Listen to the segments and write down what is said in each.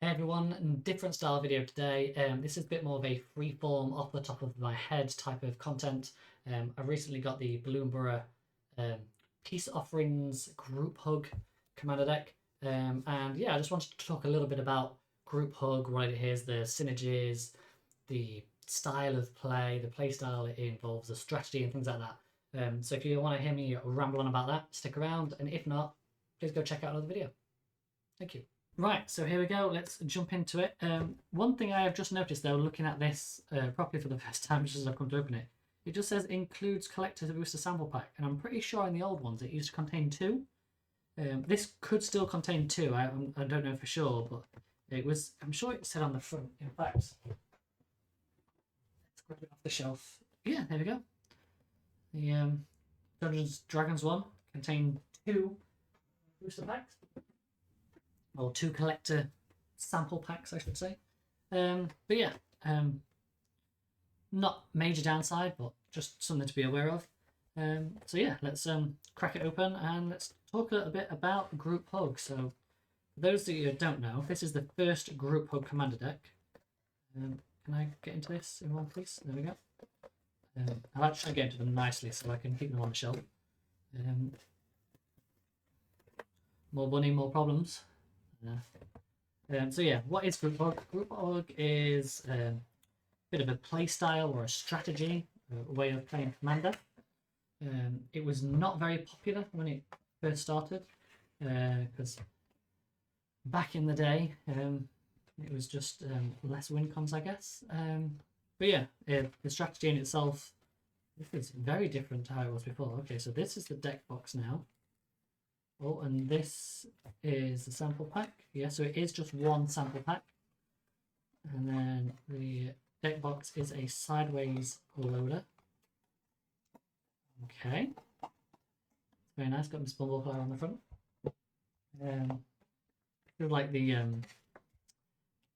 Hey everyone, different style video today. This is a bit more of a freeform, off the top of my head type of content. I recently got the Bloomburrow Peace Offerings Group Hug Commander deck. And yeah, I just wanted to talk a little bit about Group Hug, what it is, the synergies, the style of play, the play style it involves, the strategy and things like that. So if you want to hear me ramble on about that, stick around. And if not, please go check out another video. Thank you. Right, so here we go. Let's jump into it. One thing I have just noticed, though, looking at this properly for the first time, just as I've come to open it, it just says includes collector's booster sample pack, and I'm pretty sure in the old ones it used to contain 2. This could still contain 2. I don't know for sure, but it was. I'm sure it said on the front. In fact, let's grab it off the shelf. Yeah, there we go. The Dungeons Dragons one contained 2 booster packs. Or 2 collector sample packs, I should say. But yeah, not major downside, but just something to be aware of. So yeah, let's crack it open and let's talk a little bit about Group Hug. So for those of you who don't know, this is the first Group Hug commander deck. Can I get into this in one, please? There we go. I'll actually get into them nicely so I can keep them on the shelf. More money, more problems. So yeah, what is Group Hug? Group Hug is a bit of a play style or a strategy, a way of playing Commander. It was not very popular when it first started, because back in the day, it was just less win cons, I guess. But yeah, the strategy in itself is very different to how it was before. Okay, so this is the deck box now. Oh, and this is the sample pack. Yeah, so it is just 1 sample pack. And then the deck box is a sideways loader. Okay. Very nice. Got Miss Bumblefly on the front. Sort of like the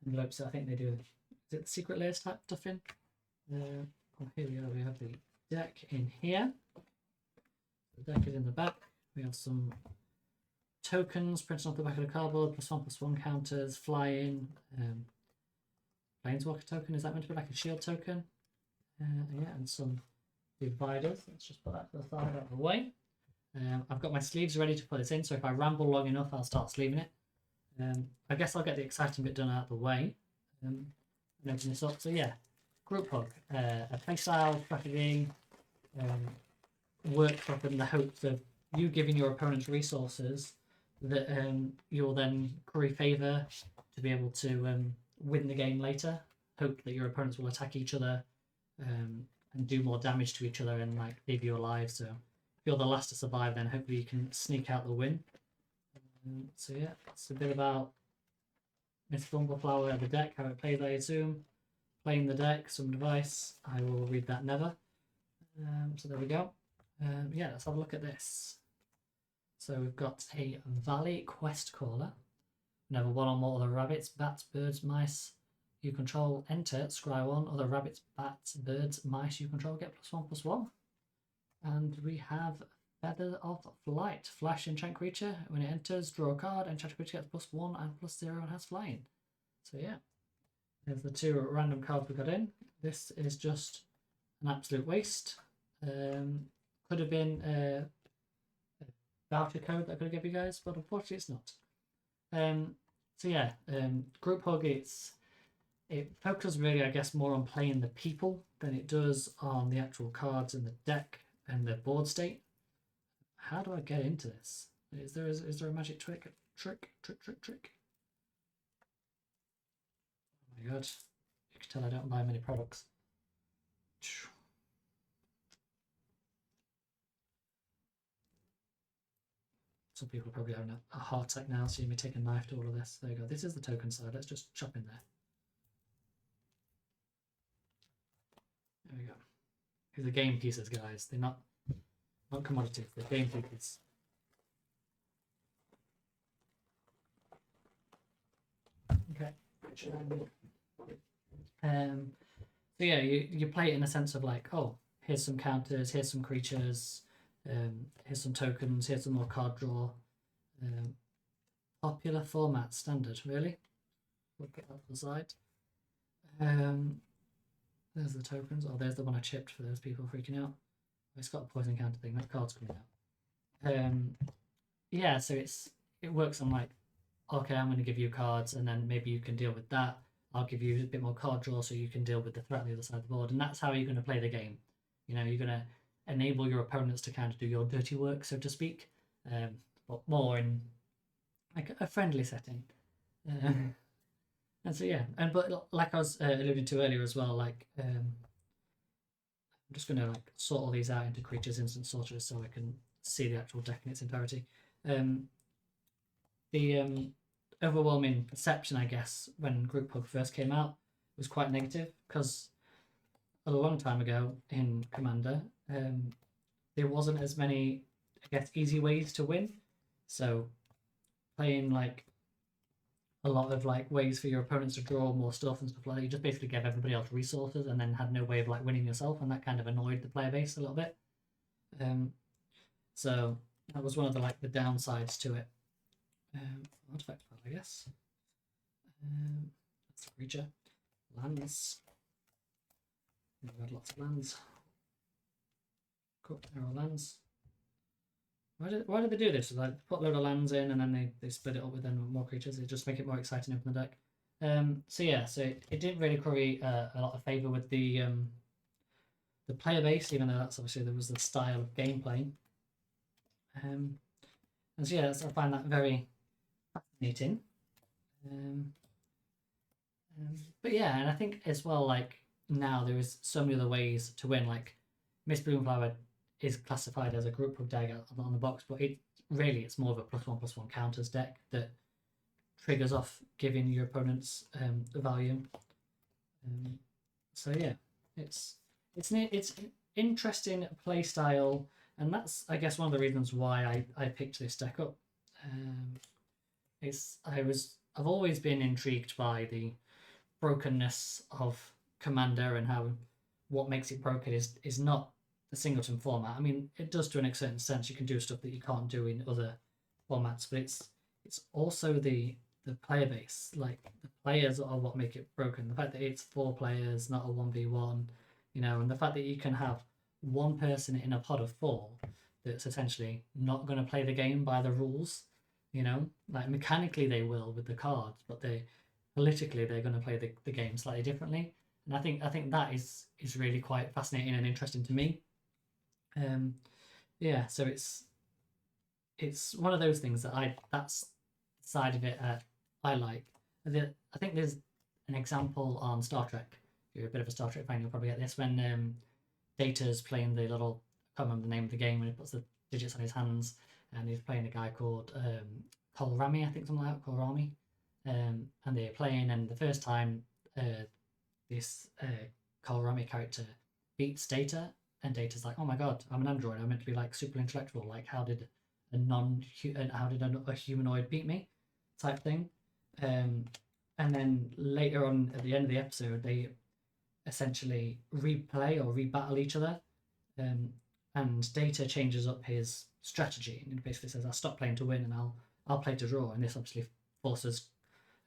envelopes, I think they do. Is it the secret layers type stuff in? Oh, here we go. We have the deck in here. The deck is in the back. We have some tokens printed off the back of the cardboard, +1/+1 counters, flying, planeswalker token. Is that meant to be like a shield token? Yeah, and some dividers. Let's just put that to the side out of the way. I've got my sleeves ready to put this in, so if I ramble long enough, I'll start sleeving it. I guess I'll get the exciting bit done out of the way and open this up. So yeah, Group Hug, a playstyle strategy, workshop in the hopes of you giving your opponents resources that you'll then curry favour to be able to win the game later. Hope that your opponents will attack each other and do more damage to each other and like leave you alive. So if you're the last to survive, then hopefully you can sneak out the win. So yeah, it's a bit about Miss Bumbleflower, the deck, how it plays, I assume. Playing the deck, some advice. I will read that never. So there we go. Yeah, let's have a look at this. So we've got a Valley Quest Caller. Whenever 1 or more other rabbits, bats, birds, mice you control enter, scry 1. Other rabbits, bats, birds, mice you control get +1/+1. And we have Feather of Flight. Flash enchant creature. When it enters, draw a card. Enchant creature gets +1 and +0 and has flying. So yeah, there's the 2 random cards we got in. This is just an absolute waste. Could have been a voucher code that I could have given you guys, but unfortunately it's not. So yeah, Group Hug, it focuses really, I guess, more on playing the people than it does on the actual cards in the deck and the board state. How do I get into this? Is there a magic trick? Trick. Oh my god, you can tell I don't buy many products. Some people are probably having a heart attack now, seeing me take a knife to all of this. There you go. This is the token side. Let's just chop in there. There we go. These are game pieces, guys. They're not commodities. They're game pieces. Okay. So yeah, you play it in a sense of like, oh, here's some counters, here's some creatures. Here's some tokens, here's some more card draw. Popular format, standard, really? we'll put that to the side. There's the tokens. Oh, there's the one I chipped for those people freaking out. It's got a poison counter thing. That card's coming out. Yeah, so it works on like, okay, I'm going to give you cards, and then maybe you can deal with that. I'll give you a bit more card draw so you can deal with the threat on the other side of the board, and that's how you're going to play the game. You know, you're going to enable your opponents to kind of do your dirty work, so to speak, but more in like a friendly setting. And so yeah, and but like I was alluding to earlier as well, like I'm just going to like sort all these out into creatures, instant sorcerers, so I can see the actual deck in its entirety. The overwhelming perception, I guess, when Group Hug first came out was quite negative because a long time ago in Commander, there wasn't as many, I guess, easy ways to win. So playing like a lot of like ways for your opponents to draw more stuff and stuff like that, you just basically gave everybody else resources and then had no way of like winning yourself, and that kind of annoyed the player base a little bit. So that was one of the like the downsides to it. Artifact file, I guess. That's a creature. Lands. We've got lots of lands. Cool, there are lands. Why did they do this? Like put a load of lands in and then they split it up with then more creatures. They just make it more exciting up in the deck. So yeah, so it didn't really curry a lot of favour with the player base, even though that's obviously there was the style of gameplay. And so yeah, I find that very fascinating. But yeah, and I think as well, like now there is so many other ways to win. Like Miss Bloomflower is classified as a group of deck on the box, but it's more of a +1/+1 counters deck that triggers off giving your opponents the value. So yeah, it's an interesting play style, and that's I guess one of the reasons why I picked this deck up. I've always been intrigued by the brokenness of Commander and how what makes it broken is not the singleton format. I mean, it does to an certain sense. You can do stuff that you can't do in other formats, but it's also the player base. Like the players are what make it broken. The fact that it's 4 players, not a 1v1, you know, and the fact that you can have one person in a pod of 4 that's essentially not going to play the game by the rules. You know, like mechanically they will with the cards, but politically they're going to play the game slightly differently. And I think that is really quite fascinating and interesting to me. Yeah, so it's one of those things that that's the side of it I like. I think there's an example on Star Trek. If you're a bit of a Star Trek fan, you'll probably get this when Data's playing the little, I can't remember the name of the game, when he puts the digits on his hands, and he's playing a guy called Kohlrami, I think, something like that, Kohlrami. And they're playing, and the first time this Kohlrami character beats Data, and Data's like, "Oh my god, I'm an android. I'm meant to be like super intellectual. Like, how did a humanoid beat me?" type thing. And then later on at the end of the episode, they essentially replay or rebattle each other. And Data changes up his strategy and basically says, "I'll stop playing to win and I'll play to draw." And this obviously forces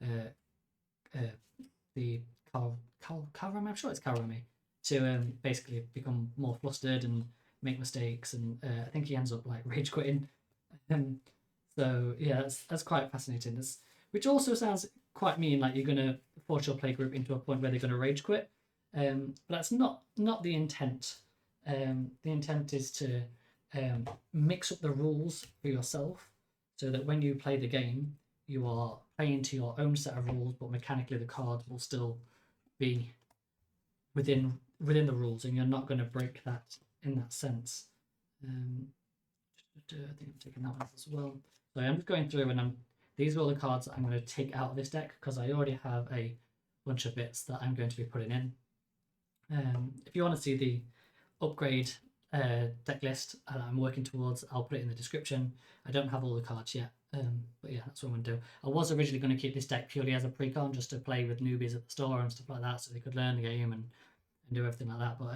the Kalrami, I'm sure it's Kalrami, to basically become more flustered and make mistakes, and I think he ends up like rage quitting. So yeah, that's quite fascinating. Which also sounds quite mean, like you're gonna force your play group into a point where they're gonna rage quit. But that's not the intent. The intent is to mix up the rules for yourself, so that when you play the game, you are playing to your own set of rules, but mechanically the cards will still be within the rules, and you're not going to break that in that sense. I think I'm taking that one as well. So I'm just going through, and these are all the cards that I'm going to take out of this deck because I already have a bunch of bits that I'm going to be putting in. If you want to see the upgrade deck list I'm working towards, I'll put it in the description. I don't have all the cards yet, but yeah, that's what I'm going to do. I was originally going to keep this deck purely as a pre-con, just to play with newbies at the store and stuff like that, so they could learn the game and do everything like that. But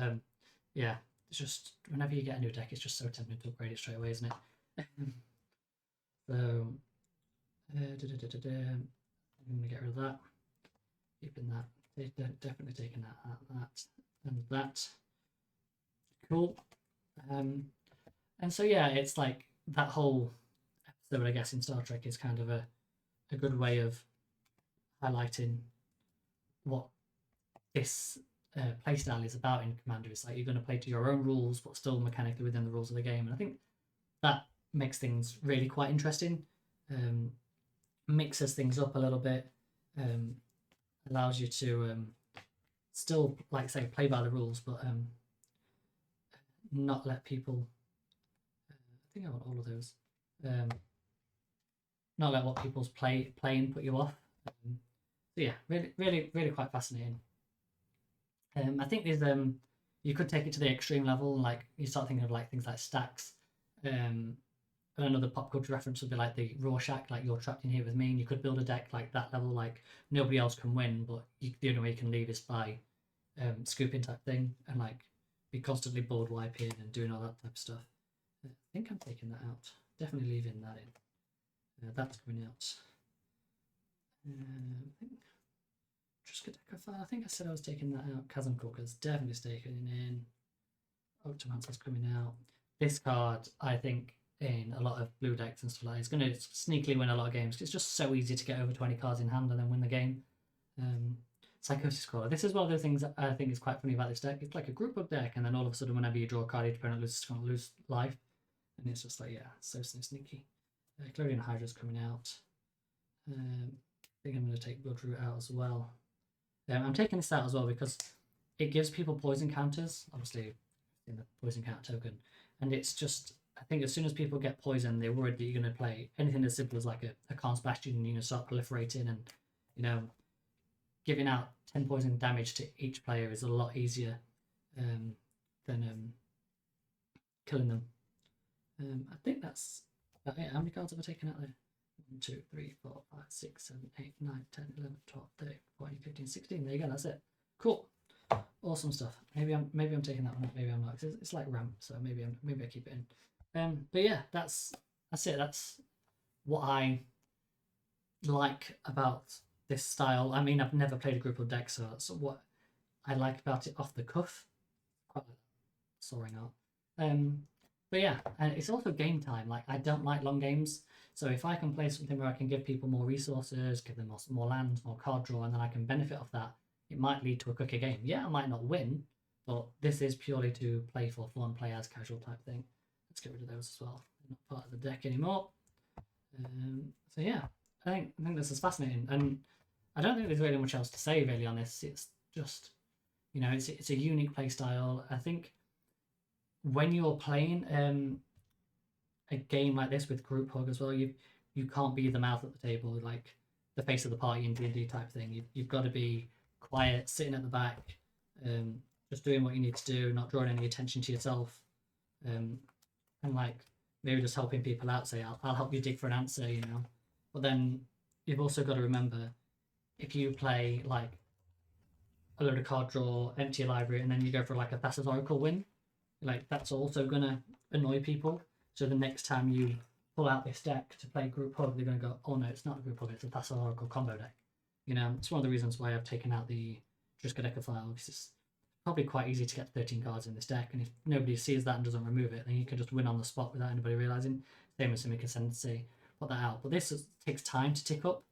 yeah, it's just whenever you get a new deck, it's just so tempting to upgrade it straight away, isn't it? So I'm going to get rid of that. keeping that. They're definitely taking that and that. Cool. And so yeah, it's like that whole episode, I guess, in Star Trek is kind of a good way of highlighting what this playstyle is about in Commander. It's like you're going to play to your own rules, but still mechanically within the rules of the game. And I think that makes things really quite interesting. Mixes things up a little bit. Allows you to still, like say, play by the rules, but not let people. I think I want all of those. Not let what people's playing put you off. So yeah, really quite fascinating. I think there's you could take it to the extreme level, like you start thinking of like things like stacks. Another pop culture reference would be like the Rorschach, like you're trapped in here with me, and you could build a deck like that level, like nobody else can win, but the only way you can leave is by scooping type thing, and like be constantly board wiping and doing all that type of stuff. I think I'm taking that out. Definitely leaving that in. That's coming out. I think I said I was taking that out. Chasm Cookers definitely taking in. Octomancer's coming out. This card, I think, in a lot of blue decks and stuff like that, is going to sneakily win a lot of games. It's just so easy to get over 20 cards in hand and then win the game. Psychosis Caller. This is one of the things that I think is quite funny about this deck. It's like a group hug deck, and then all of a sudden, whenever you draw a card, your opponent loses, going to lose life. And it's just like, yeah, so sneaky. Clodion Hydra's coming out. I think I'm going to take Bloodroot out as well. I'm taking this out as well because it gives people poison counters, obviously in the poison counter token, and it's just, I think as soon as people get poison, they're worried that you're going to play anything as simple as like a Karn's Bastion, and you're going to start proliferating, and giving out 10 poison damage to each player is a lot easier than killing them. I think that's about it. How many cards have I taken out there? 1, 2, 3, 4, 5, 6, 7, 8, 9, 10, 11, 12, 13, 14, 15, 16. There you go, that's it. Cool. Awesome stuff. Maybe I'm taking that one, maybe I'm not. It's like ramp, so maybe I keep it in. But yeah, that's it. That's what I like about this style. I mean, I've never played a group of decks, so that's what I like about it off the cuff. Quite soaring art. But yeah, and it's also game time. Like, I don't like long games, so if I can play something where I can give people more resources, give them more lands, more card draw, and then I can benefit off that, it might lead to a quicker game. Yeah, I might not win, but this is purely to play for fun, play as casual type thing. Let's get rid of those as well. They're not part of the deck anymore. So yeah, I think this is fascinating, and I don't think there's really much else to say really on this. It's just, it's a unique play style. I think when you're playing a game like this with group hug as well, you can't be the mouth at the table, like the face of the party in D&D type thing. You've got to be quiet, sitting at the back, just doing what you need to do, not drawing any attention to yourself, and like maybe just helping people out. Say, I'll help you dig for an answer, But then you've also got to remember, if you play like a load of card draw, empty your library, and then you go for like a Thassa's Oracle win, like that's also gonna annoy people. So the next time you pull out this deck to play group hug, they're gonna go, oh no, it's not a group hug, it's a Thassa's Oracle combo deck. It's one of the reasons why I've taken out the Driska Decaphile, because it's probably quite easy to get 13 cards in this deck, and if nobody sees that and doesn't remove it, then you can just win on the spot without anybody realizing. Same with Simic Ascendancy, put that out. But this takes time to tick up,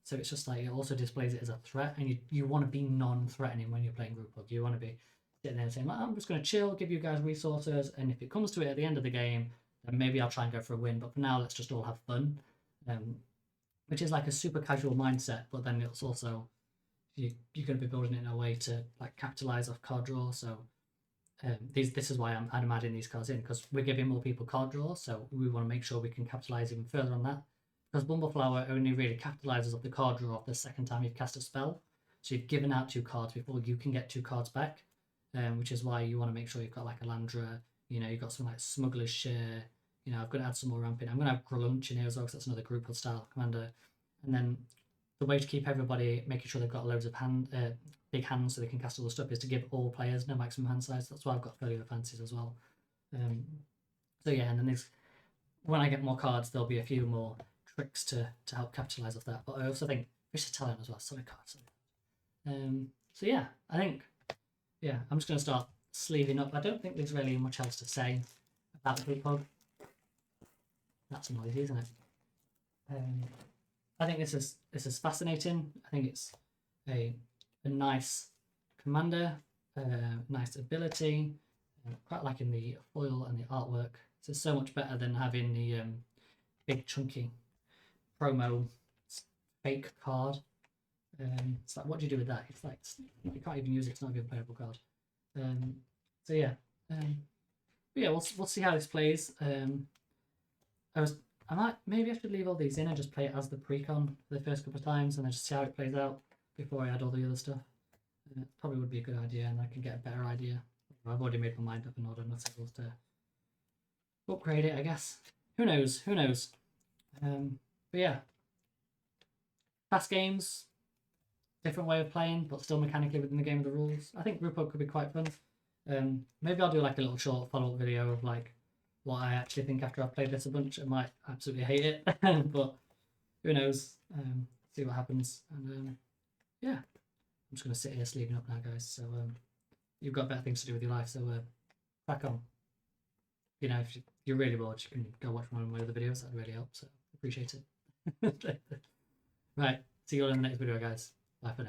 so it's just like it also displays it as a threat, and you want to be non-threatening when you're playing group hug. You want to be sitting there saying, I'm just going to chill, give you guys resources, and if it comes to it at the end of the game, then maybe I'll try and go for a win. But for now, let's just all have fun. Which is like a super casual mindset, but then it's also you're going to be building it in a way to like capitalize off card draw. So this is why I'm adding these cards in, because we're giving more people card draw, so we want to make sure we can capitalize even further on that. Because Bumbleflower only really capitalizes off the card draw the second time you've cast a spell, so you've given out 2 cards before you can get 2 cards back, which is why you want to make sure you've got like a Landra, you've got some like Smuggler's Share. I've got to add some more ramping. I'm going to have Grelunch in here as well, because that's another group style commander. And then the way to keep everybody making sure they've got loads of big hands so they can cast all the stuff is to give all players no maximum hand size. That's why I've got Folio Fancies as well. So yeah, and then when I get more cards, there'll be a few more tricks to help capitalize off that. But I also think Vicious Talent as well. Solid cards. So yeah, I think I'm just gonna start sleeving up. I don't think there's really much else to say about the group hug. That's noisy, isn't it? I think this is fascinating. I think it's a nice commander, nice ability. Quite liking the foil and the artwork. This is so much better than having the big chunky promo fake card. It's like, what do you do with that? It's like you can't even use it. It's not even a playable card. So yeah, we'll see how this plays. Maybe I should leave all these in and just play it as the precon for the first couple of times and then just see how it plays out before I add all the other stuff. Probably would be a good idea, and I can get a better idea. I've already made my mind up in order not supposed to upgrade it, I guess. Who knows? But yeah, fast games, different way of playing, but still mechanically within the game of the rules. I think group hug could be quite fun. Maybe I'll do like a little short follow-up video of like what I actually think after I've played this a bunch. I might absolutely hate it, but who knows? See what happens. And yeah, I'm just gonna sit here sleeping up now, guys. So you've got better things to do with your life, so crack on. You know, if you're really bored, you can go watch one of my other videos. That'd really help. So appreciate it. Right, see you all in the next video, guys. Bye for now.